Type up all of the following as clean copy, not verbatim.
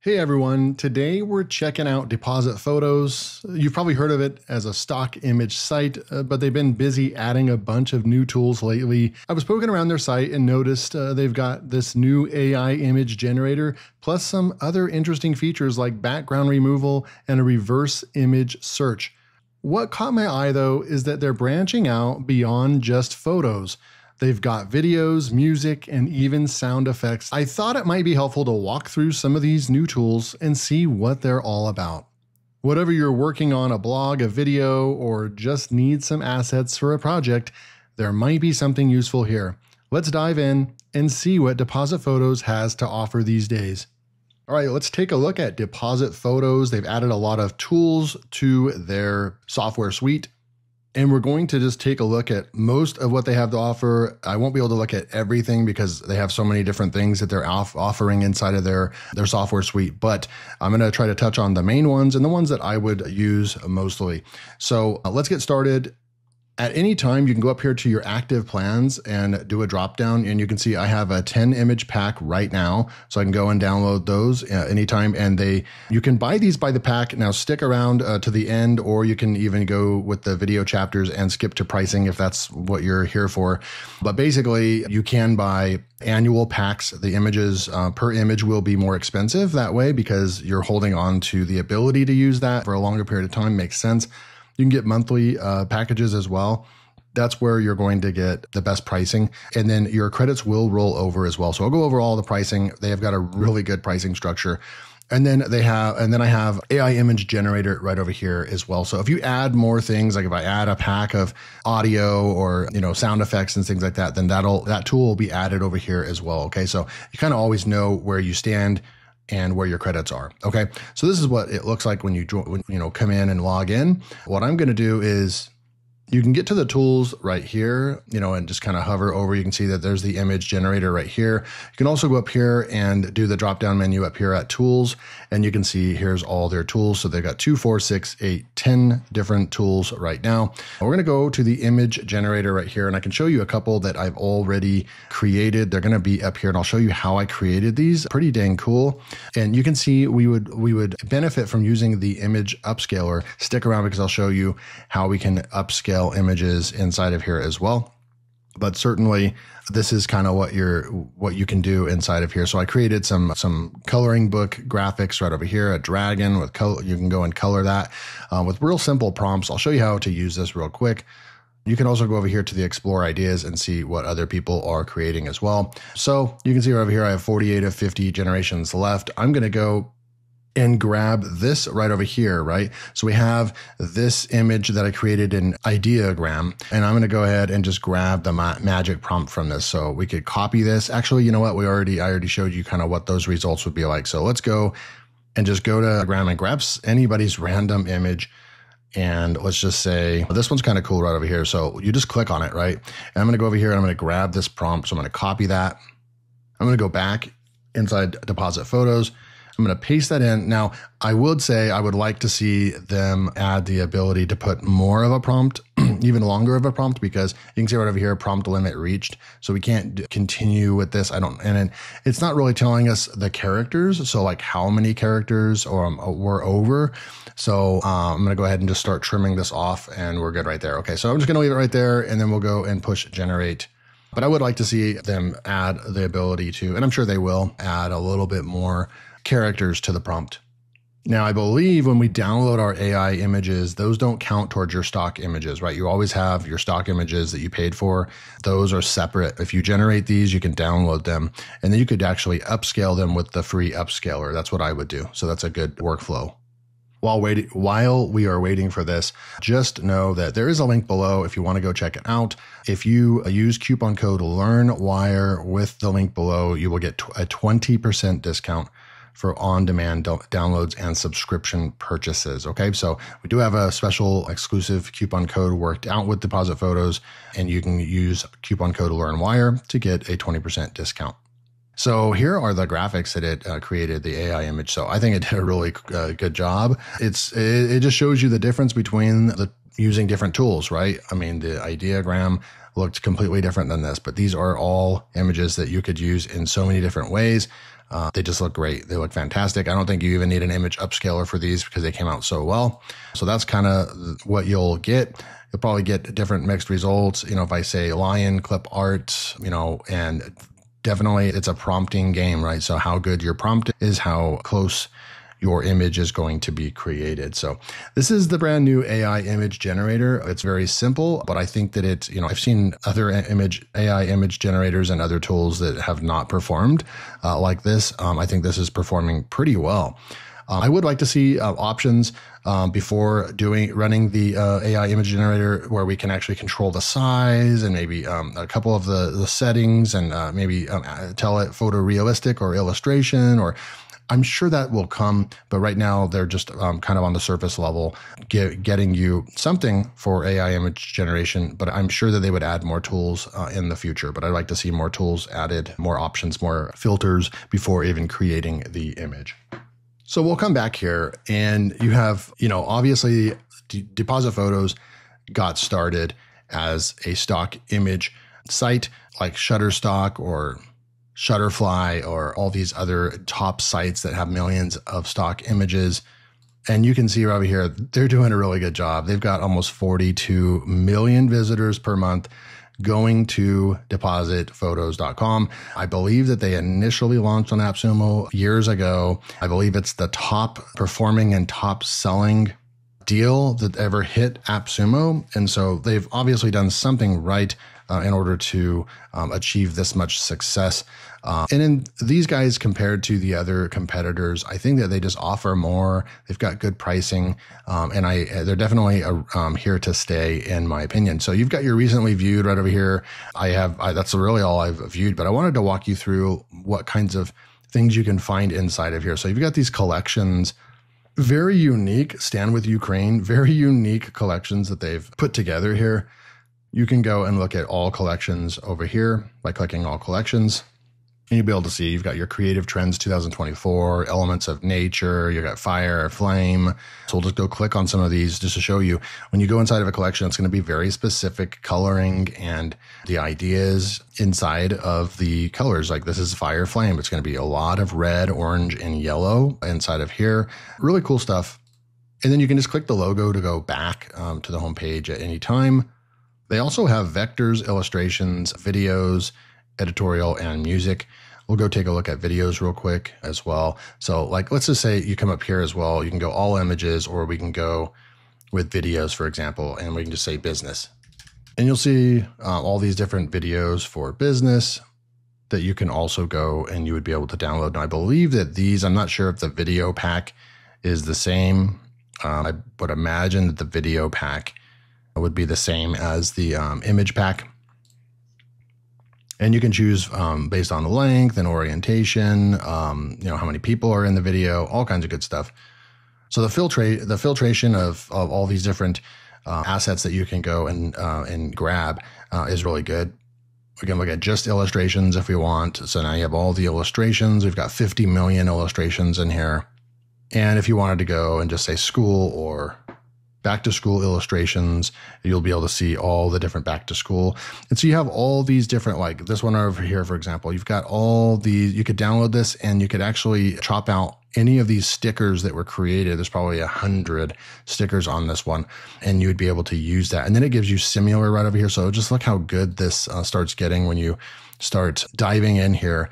Hey everyone, today we're checking out Deposit Photos. You've probably heard of it as a stock image site, but they've been busy adding a bunch of new tools lately. I was poking around their site and noticed they've got this new AI image generator, plus some other interesting features like background removal and a reverse image search. What caught my eye though is that they're branching out beyond just photos. They've got videos, music, and even sound effects. I thought it might be helpful to walk through some of these new tools and see what they're all about. Whatever you're working on, a blog, a video, or just need some assets for a project, there might be something useful here. Let's dive in and see what Deposit Photos has to offer these days. All right, let's take a look at Deposit Photos. They've added a lot of tools to their software suite. And we're going to just take a look at most of what they have to offer. I won't be able to look at everything because they have so many different things that they're offering inside of their software suite. But I'm going to try to touch on the main ones and the ones that I would use mostly. So let's get started. At any time, you can go up here to your active plans and do a drop down, and you can see I have a 10 image pack right now. So I can go and download those anytime, and you can buy these by the pack. Now stick around to the end, or you can even go with the video chapters and skip to pricing if that's what you're here for. But basically, you can buy annual packs. The images per image will be more expensive that way because you're holding on to the ability to use that for a longer period of time. Makes sense. You can get monthly packages as well. That's where you're going to get the best pricing. And then your credits will roll over as well. So I'll go over all the pricing. They have got a really good pricing structure. And then I have AI image generator right over here as well. So if you add more things, like if I add a pack of audio or, sound effects and things like that, then that tool will be added over here as well. Okay. So you kind of always know where you stand and where your credits are. Okay. So this is what it looks like when you come in and log in. What I'm going to do is you can get to the tools right here, and just kind of hover over. You can see that there's the image generator right here. You can also go up here and do the drop down menu up here at tools. And you can see here's all their tools. So they've got 2, 4, 6, 8, 10 different tools right now. We're going to go to the image generator right here. And I can show you a couple that I've already created. They're going to be up here and I'll show you how I created these. Pretty dang cool. And you can see we would benefit from using the image upscaler. Stick around because I'll show you how we can upscale images inside of here as well. But certainly this is kind of what you can do inside of here. So I created some coloring book graphics right over here, a dragon with color. You can go and color that with real simple prompts. I'll show you how to use this real quick. You can also go over here to the Explore Ideas and see what other people are creating as well. So you can see over here, I have 48 of 50 generations left. I'm going to go and grab this right over here, right? So we have this image that I created in Ideogram, and I'm going to go ahead and just grab the magic prompt from this. So we could copy this. Actually, you know what? I already showed you kind of what those results would be like. So let's go and just go to Gram and grab anybody's random image. And let's just say this one's kind of cool right over here. So you just click on it, right? And I'm going to go over here and I'm going to grab this prompt. So I'm going to copy that. I'm going to go back inside Deposit Photos. I'm going to paste that in. Now, I would say I would like to see them add the ability to put more of a prompt, even longer of a prompt, because you can see right over here, prompt limit reached. So we can't continue with this. And it's not really telling us the characters. So like how many characters were over. So I'm going to go ahead and just start trimming this off and we're good right there. Okay. So I'm just going to leave it right there and then we'll go and push generate. But I would like to see them add the ability to, and I'm sure they will add a little bit more characters to the prompt. Now, I believe when we download our AI images, those don't count towards your stock images, right? You always have your stock images that you paid for. Those are separate. If you generate these, you can download them, and then you could actually upscale them with the free upscaler. That's what I would do. So that's a good workflow. While we are waiting for this, just know that there is a link below if you want to go check it out. If you use coupon code LearnWire with the link below, you will get a 20% discount for on-demand downloads and subscription purchases. Okay, so we do have a special exclusive coupon code worked out with Deposit Photos, and you can use coupon code LearnWire to get a 20% discount. So here are the graphics that it created, the AI image. So I think it did a really good job. It just shows you the difference between using different tools, right? I mean, the Ideogram looked completely different than this, but these are all images that you could use in so many different ways. They just look great. They look fantastic. I don't think you even need an image upscaler for these because they came out so well. So that's kind of what you'll get. You'll probably get different mixed results. If I say lion, clip art, and definitely it's a prompting game, right? So how good your prompt is, how close your image is going to be created. So this is the brand new AI image generator. It's very simple, but I think that I've seen other AI image generators and other tools that have not performed like this. I think this is performing pretty well. I would like to see options before running the AI image generator where we can actually control the size and maybe a couple of the settings and maybe tell it photorealistic or illustration, or I'm sure that will come, but right now they're just kind of on the surface level, getting you something for AI image generation, but I'm sure that they would add more tools in the future. But I'd like to see more tools added, more options, more filters before even creating the image. So we'll come back here and you have, obviously Deposit Photos got started as a stock image site like Shutterstock or Shutterfly or all these other top sites that have millions of stock images. And you can see right over here, they're doing a really good job. They've got almost 42 million visitors per month going to depositphotos.com. I believe that they initially launched on AppSumo years ago. I believe it's the top performing and top selling deal that ever hit AppSumo. And so they've obviously done something right in order to achieve this much success. And in these guys, compared to the other competitors, I think that they just offer more. They've got good pricing, and they're definitely here to stay, in my opinion. So you've got your recently viewed right over here. That's really all I've viewed, but I wanted to walk you through what kinds of things you can find inside of here. So you've got these collections, very unique, Stand With Ukraine, very unique collections that they've put together here. You can go and look at all collections over here by clicking all collections. And you'll be able to see you've got your creative trends 2024, elements of nature, you got fire, flame. So we'll just go click on some of these just to show you. When you go inside of a collection, it's going to be very specific coloring and the ideas inside of the colors. Like this is fire, flame. It's going to be a lot of red, orange, and yellow inside of here. Really cool stuff. And then you can just click the logo to go back to the home page at any time. They also have vectors, illustrations, videos, editorial, and music. We'll go take a look at videos real quick as well. So like, let's just say you come up here as well. You can go all images, or we can go with videos, for example, and we can just say business. And you'll see all these different videos for business that you can also go and you would be able to download. Now, I believe that these, I'm not sure if the video pack is the same. I would imagine that the video pack would be the same as the image pack. And you can choose based on the length and orientation, how many people are in the video, all kinds of good stuff. So the filtration of all these different assets that you can go and grab is really good. We can look at just illustrations if we want. So now you have all the illustrations. We've got 50 million illustrations in here. And if you wanted to go and just say school or back to school illustrations, you'll be able to see all the different back to school. And so you have all these different, like this one over here, for example, you've got all these, you could download this and you could actually chop out any of these stickers that were created. There's probably 100 stickers on this one, and you would be able to use that. And then it gives you similar right over here. So just look how good this starts getting when you start diving in here.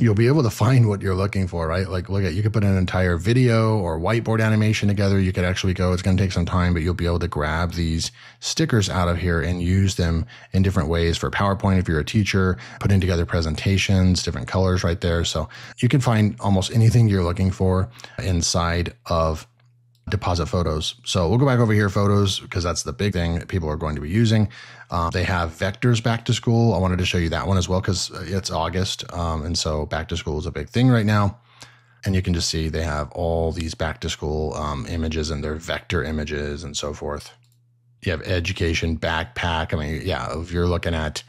You'll be able to find what you're looking for, right? Like look at, you could put an entire video or whiteboard animation together. You could actually go, it's going to take some time, but you'll be able to grab these stickers out of here and use them in different ways for PowerPoint. If you're a teacher, putting together presentations, different colors right there. So you can find almost anything you're looking for inside of Deposit Photos. So we'll go back over here, photos, because that's the big thing that people are going to be using. They have vectors back to school. I wanted to show you that one as well because it's August. And so back to school is a big thing right now. And you can just see they have all these back to school images and their vector images and so forth. You have education, backpack. I mean, yeah, if you're looking at,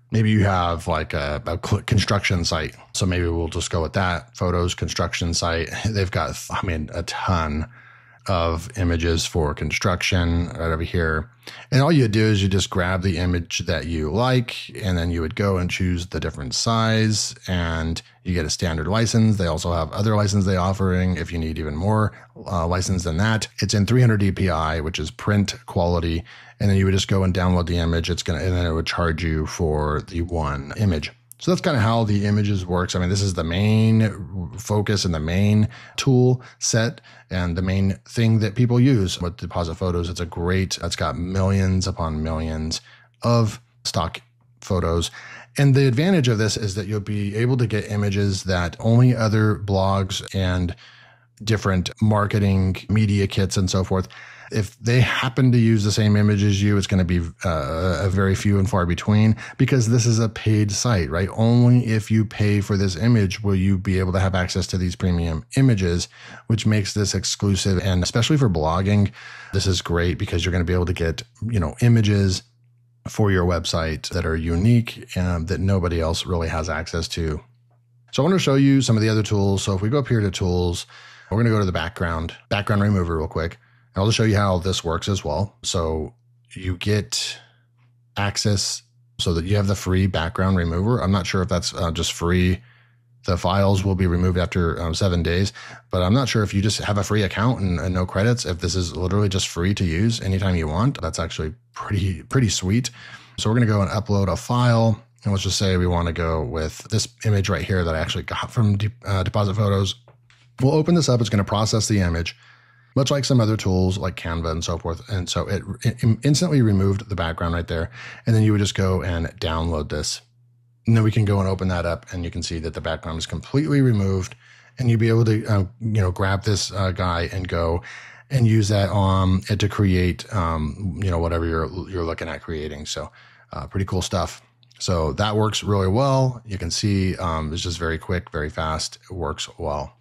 maybe you have like a construction site. So maybe we'll just go with that. Photos, construction site. They've got, a ton of images for construction right over here. And all you do is you just grab the image that you like, and then you would go and choose the different size, and you get a standard license. They also have other license they offering if you need even more license than that. It's in 300 dpi, which is print quality. And then you would just go and download the image. And then it would charge you for the one image. So that's kind of how the images works. I mean, this is the main focus and the main tool set and the main thing that people use with Deposit Photos. It's got millions upon millions of stock photos. And the advantage of this is that you'll be able to get images that only other blogs and different marketing media kits and so forth, if they happen to use the same image as you, it's going to be a very few and far between, because this is a paid site, right? Only if you pay for this image will you be able to have access to these premium images, which makes this exclusive. And especially for blogging, this is great because you're going to be able to get, images for your website that are unique and that nobody else really has access to. So I want to show you some of the other tools. So if we go up here to tools, we're going to go to the background remover real quick. I'll just show you how this works as well. So you get access so that you have the free background remover. I'm not sure if that's just free. The files will be removed after 7 days, but I'm not sure if you just have a free account and no credits, if this is literally just free to use anytime you want. That's actually pretty sweet. So we're going to go and upload a file. And let's just say we want to go with this image right here that I actually got from Deposit Photos. We'll open this up. It's going to process the image, much like some other tools like Canva and so forth. And so it instantly removed the background right there. And then you would just go and download this. And then we can go and open that up, and you can see that the background is completely removed. And you'd be able to, grab this guy and go and use that to create, whatever you're looking at creating. So pretty cool stuff. So that works really well. You can see it's just very quick, very fast. It works well.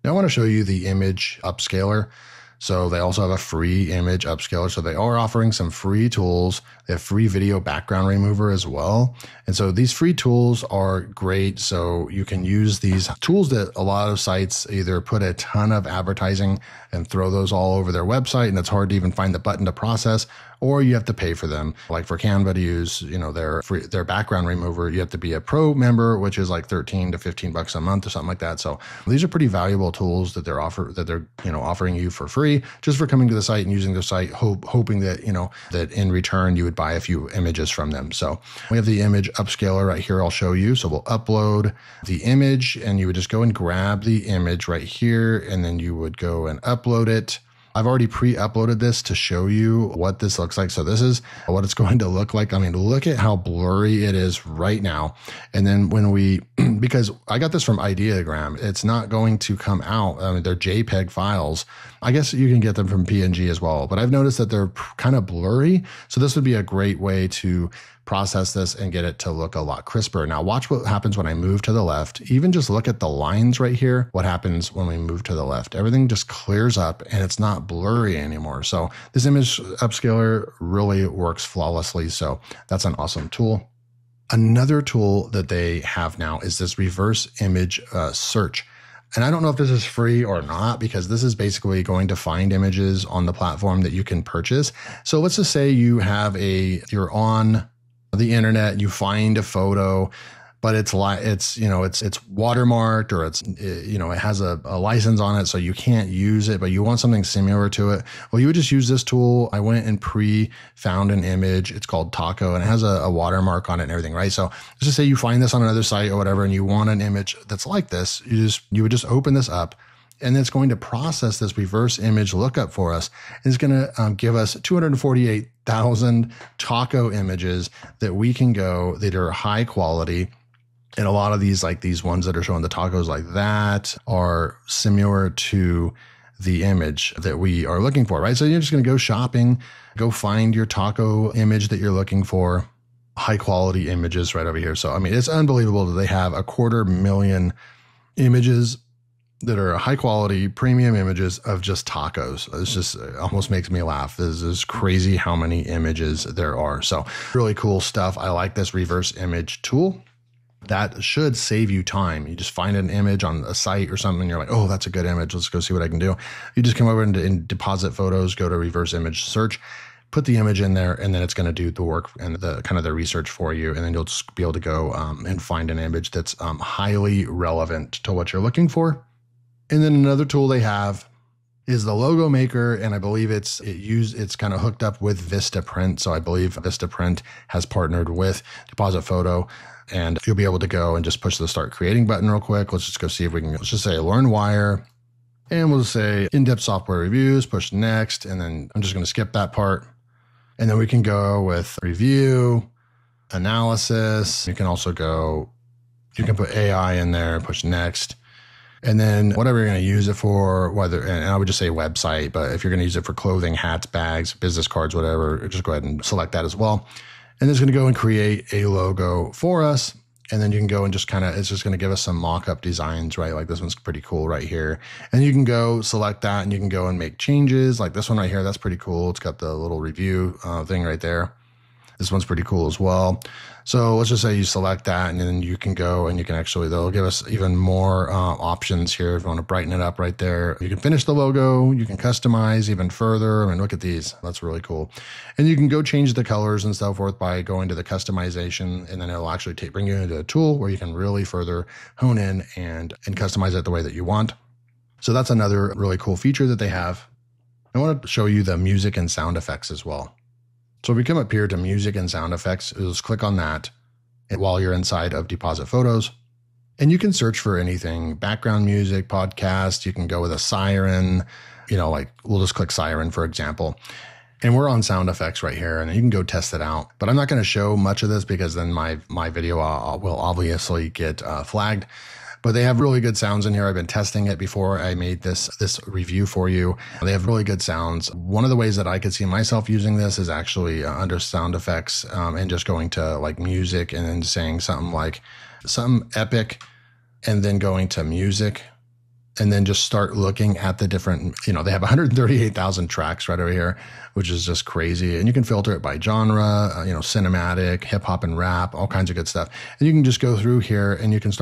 Now I want to show you the image upscaler. So they also have a free image upscaler. So they are offering some free tools. They have free video background remover as well. And so these free tools are great. So you can use these tools that a lot of sites either put a ton of advertising and throw those all over their website, and it's hard to even find the button to process, or you have to pay for them. Like for Canva to use, their background remover, you have to be a pro member, which is like 13 to 15 bucks a month or something like that. So these are pretty valuable tools that they're offering you for free, just for coming to the site and using their site, hoping that, that in return you would buy a few images from them. So we have the image upscaler right here. I'll show you. So we'll upload the image, and you would just go and grab the image right here, and then you would go and upload it. I've already pre-uploaded this to show you what this looks like. So this is what it's going to look like. I mean, look at how blurry it is right now. And then because I got this from Ideogram, it's not going to come out. I mean, they're JPEG files. I guess you can get them from PNG as well, but I've noticed that they're kind of blurry. So this would be a great way to process this and get it to look a lot crisper. Now watch what happens when I move to the left. Even just look at the lines right here. What happens when we move to the left? Everything just clears up and it's not blurry anymore. So this image upscaler really works flawlessly. So that's an awesome tool. Another tool that they have now is this reverse image search. And I don't know if this is free or not, because this is basically going to find images on the platform that you can purchase. So let's just say you're on the internet, you find a photo, but it's watermarked, or it has a license on it, so you can't use it, but you want something similar to it. Well, you would just use this tool. I went and found an image. It's called Taco, and it has a watermark on it and everything, right? So let's just say you find this on another site or whatever, and you want an image that's like this. You would just open this up, and it's going to process this reverse image lookup for us. It's going to give us 248,000 taco images that we can go that are high quality. And a lot of these, like these ones that are showing the tacos like that, are similar to the image that we are looking for, right? So you're just going to go shopping, go find your taco image that you're looking for, high quality images right over here. So, I mean, it's unbelievable that they have 250,000 images that are high quality premium images of just tacos. It almost makes me laugh. This is crazy how many images there are. So really cool stuff. I like this reverse image tool. that should save you time. You just find an image on a site or something. You're like, oh, that's a good image. Let's go see what I can do. You just come over in deposit photos, go to reverse image search, put the image in there, and then it's going to do the work and the kind of the research for you. And then you'll just be able to go and find an image that's highly relevant to what you're looking for. And then another tool they have is the logo maker. And I believe it's kind of hooked up with Vistaprint. So I believe Vistaprint has partnered with Deposit Photo, and you'll be able to go and just push the start creating button real quick. Let's just go see if we can, let's just say learn wire, and we'll say in-depth software reviews, push next. And then I'm just going to skip that part. And then we can go with review, analysis. You can also go, you can put AI in there, push next. And then whatever you're going to use it for, whether, and I would just say website, but if you're going to use it for clothing, hats, bags, business cards, whatever, just go ahead and select that as well. And it's going to go and create a logo for us. And then you can go and just kind of, it's just going to give us some mock-up designs, right? Like this one's pretty cool right here. And you can go select that and you can go and make changes. Like this one right here, that's pretty cool. It's got the little review thing right there. This one's pretty cool as well. So let's just say you select that, and then you can go and you can actually, they'll give us even more options here. If you want to brighten it up right there, you can finish the logo, you can customize even further. I mean, look at these, that's really cool. And you can go change the colors and so forth by going to the customization, and then it'll actually bring you into a tool where you can really further hone in and customize it the way that you want. So that's another really cool feature that they have. I want to show you the music and sound effects as well. So if we come up here to music and sound effects, just click on that while you're inside of Deposit Photos. And you can search for anything, background music, podcast. You can go with a siren, like we'll just click siren, for example. And we're on sound effects right here, and you can go test it out. But I'm not going to show much of this because then my video will obviously get flagged. But they have really good sounds in here. I've been testing it before I made this review for you. They have really good sounds. One of the ways that I could see myself using this is actually under sound effects and just going to like music and then saying something like something epic and then going to music and then just start looking at the different, they have 138,000 tracks right over here, which is just crazy. And you can filter it by genre, cinematic, hip hop and rap, all kinds of good stuff. And you can just go through here and you can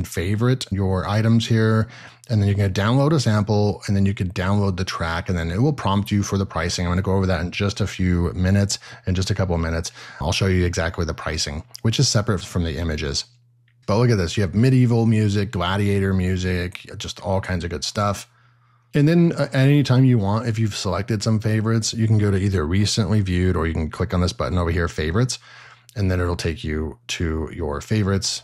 favorite your items here. And then you can download a sample and then you can download the track and then it will prompt you for the pricing. I'm going to go over that in just a few minutes, in just a couple of minutes. I'll show you exactly the pricing, which is separate from the images. But look at this. You have medieval music, gladiator music, just all kinds of good stuff. And then at any time you want, if you've selected some favorites, you can go to either recently viewed or you can click on this button over here, favorites, and then it'll take you to your favorites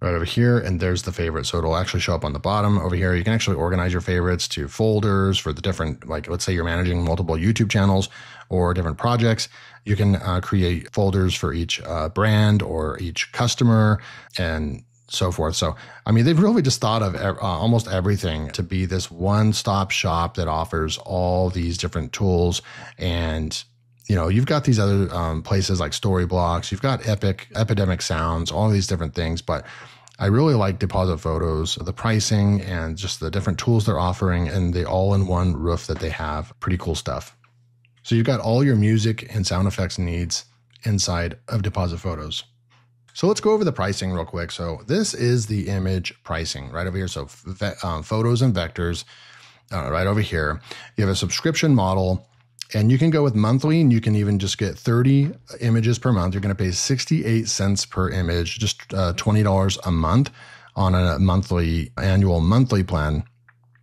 right over here. And there's the favorite. So it'll actually show up on the bottom over here. You can actually organize your favorites to folders for the different, like let's say you're managing multiple YouTube channels or different projects. You can create folders for each brand or each customer and so forth. So, I mean, they've really just thought of almost everything to be this one-stop shop that offers all these different tools. And, you've got these other places like Storyblocks, you've got Epidemic Sounds, all these different things. But I really like Deposit Photos, the pricing and just the different tools they're offering and the all-in-one roof that they have. Pretty cool stuff. So you've got all your music and sound effects needs inside of Deposit Photos. So let's go over the pricing real quick. So this is the image pricing right over here. So photos and vectors right over here. You have a subscription model and you can go with monthly and you can even just get 30 images per month. You're going to pay 68 cents per image, just $20 a month on a annual monthly plan.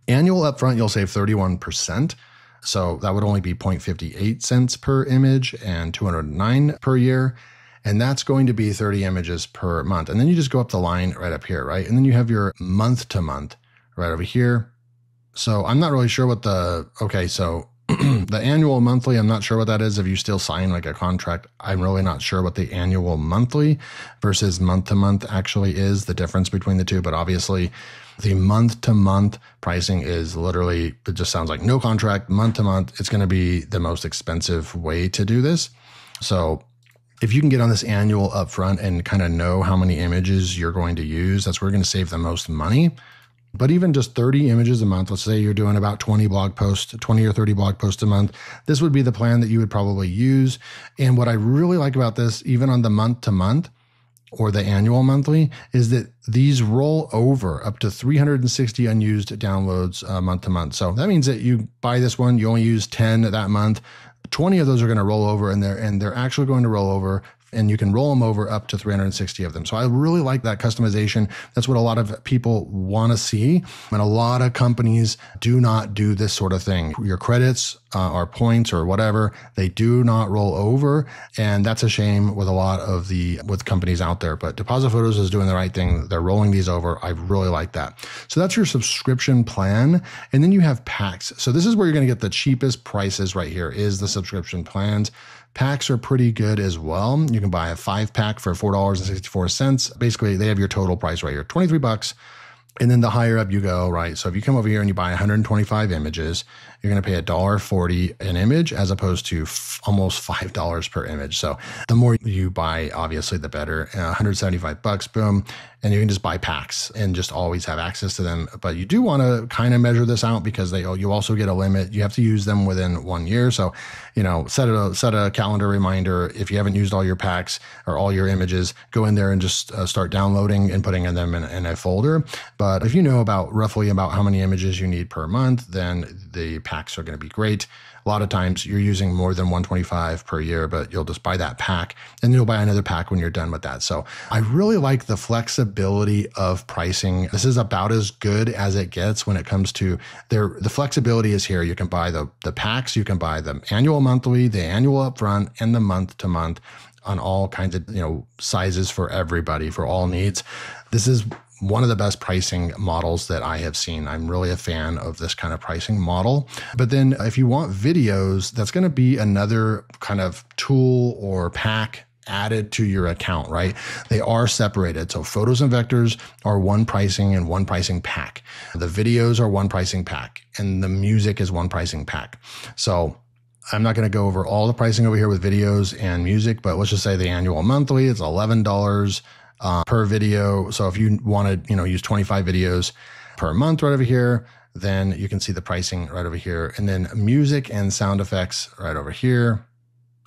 Annual upfront, you'll save 31%. So that would only be 0.58 cents per image and $209 per year. And that's going to be 30 images per month. And then you just go up the line right up here, right? And then you have your month to month right over here. So I'm not really sure what so the annual monthly, I'm not sure what that is. If you still sign like a contract, I'm really not sure what the annual monthly versus month to month actually is, the difference between the two. But obviously the month to month pricing is literally, it just sounds like no contract, month to month. It's going to be the most expensive way to do this. So if you can get on this annual upfront and kind of know how many images you're going to use, that's where you're going to save the most money. But even just 30 images a month, let's say you're doing about 20 or 30 blog posts a month, this would be the plan that you would probably use. And what I really like about this, even on the month to month, or the annual monthly is that these roll over up to 360 unused downloads month to month. So that means that you buy this one, you only use 10 that month. 20 of those are going to roll over, and they're actually going to roll over, and you can roll them over up to 360 of them. So I really like that customization. That's what a lot of people want to see. And a lot of companies do not do this sort of thing. Your credits or points or whatever, they do not roll over. And that's a shame with a lot of with companies out there. But Deposit Photos is doing the right thing. They're rolling these over. I really like that. So that's your subscription plan. And then you have packs. So this is where you're going to get the cheapest prices right here is the subscription plans. Packs are pretty good as well. You can buy a 5-pack for $4.64. Basically, they have your total price right here, $23. And then the higher up you go, right? So if you come over here and you buy 125 images, you're going to pay $1.40 an image as opposed to almost $5 per image. So the more you buy, obviously, the better. $175, boom. And you can just buy packs and just always have access to them. But you do want to kind of measure this out because you also get a limit. You have to use them within 1 year. So, set a calendar reminder. If you haven't used all your packs or all your images, go in there and just start downloading and putting them in a folder. But if you know roughly about how many images you need per month, then the packs are going to be great. A lot of times you're using more than 125 per year, but you'll just buy that pack and you'll buy another pack when you're done with that. So I really like the flexibility of pricing. This is about as good as it gets when it comes to the flexibility is here. You can buy the packs, you can buy the annual monthly, the annual upfront, and the month to month on all kinds of, sizes for everybody, for all needs. This is one of the best pricing models that I have seen. I'm really a fan of this kind of pricing model. But then if you want videos, that's going to be another kind of tool or pack added to your account, right? They are separated. So photos and vectors are one pricing and one pricing pack. The videos are one pricing pack, and the music is one pricing pack. So I'm not going to go over all the pricing over here with videos and music, but let's just say the annual monthly is $11 per video. So if you want to, use 25 videos per month right over here, then you can see the pricing right over here. And then music and sound effects right over here.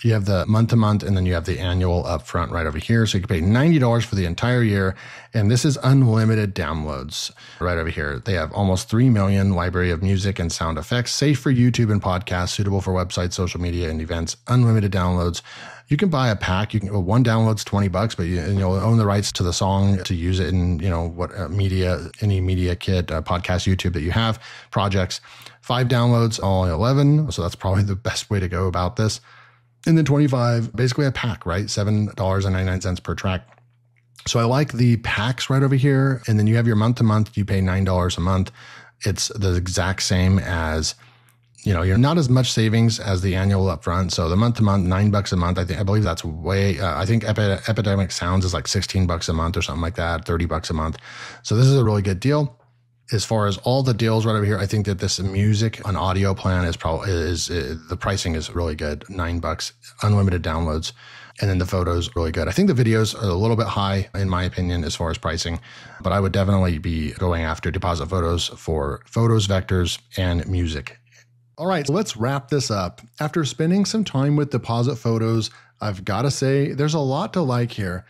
You have the month to month, and then you have the annual upfront right over here. So you can pay $90 for the entire year. And this is unlimited downloads right over here. They have almost 3 million library of music and sound effects, safe for YouTube and podcasts, suitable for websites, social media, and events, unlimited downloads. You can buy a pack. One download's $20, but you'll own the rights to the song to use it in, any media kit, podcast, YouTube that you have, projects. 5 downloads, only 11. So that's probably the best way to go about this. And then 25, basically a pack, right? $7.99 per track. So I like the packs right over here. And then you have your month to month, you pay $9 a month. It's the exact same as, you're not as much savings as the annual upfront. So the month to month, $9 a month. I believe that's way, I think Epidemic Sounds is like $16 a month or something like that, $30 a month. So this is a really good deal. As far as all the deals right over here, I think that this music and audio plan the pricing is really good. $9, unlimited downloads. And then the photos really good. I think the videos are a little bit high in my opinion as far as pricing, but I would definitely be going after Deposit Photos for photos, vectors, and music. All right, so let's wrap this up. After spending some time with Deposit Photos, I've got to say there's a lot to like here.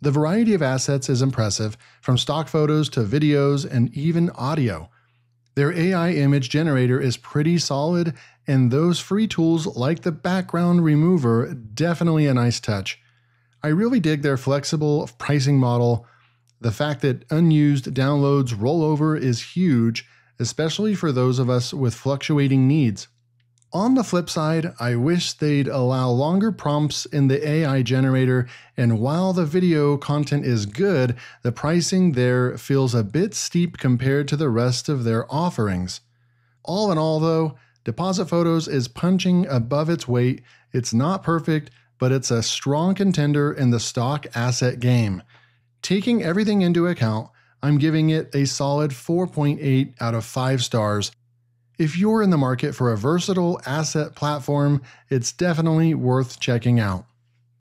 The variety of assets is impressive, from stock photos to videos and even audio. Their AI image generator is pretty solid, and those free tools like the background remover, definitely a nice touch. I really dig their flexible pricing model. The fact that unused downloads roll over is huge, especially for those of us with fluctuating needs. On the flip side, I wish they'd allow longer prompts in the AI generator, and while the video content is good, the pricing there feels a bit steep compared to the rest of their offerings. All in all though, Deposit Photos is punching above its weight. It's not perfect, but it's a strong contender in the stock asset game. Taking everything into account, I'm giving it a solid 4.8 out of 5 stars. If you're in the market for a versatile asset platform, it's definitely worth checking out.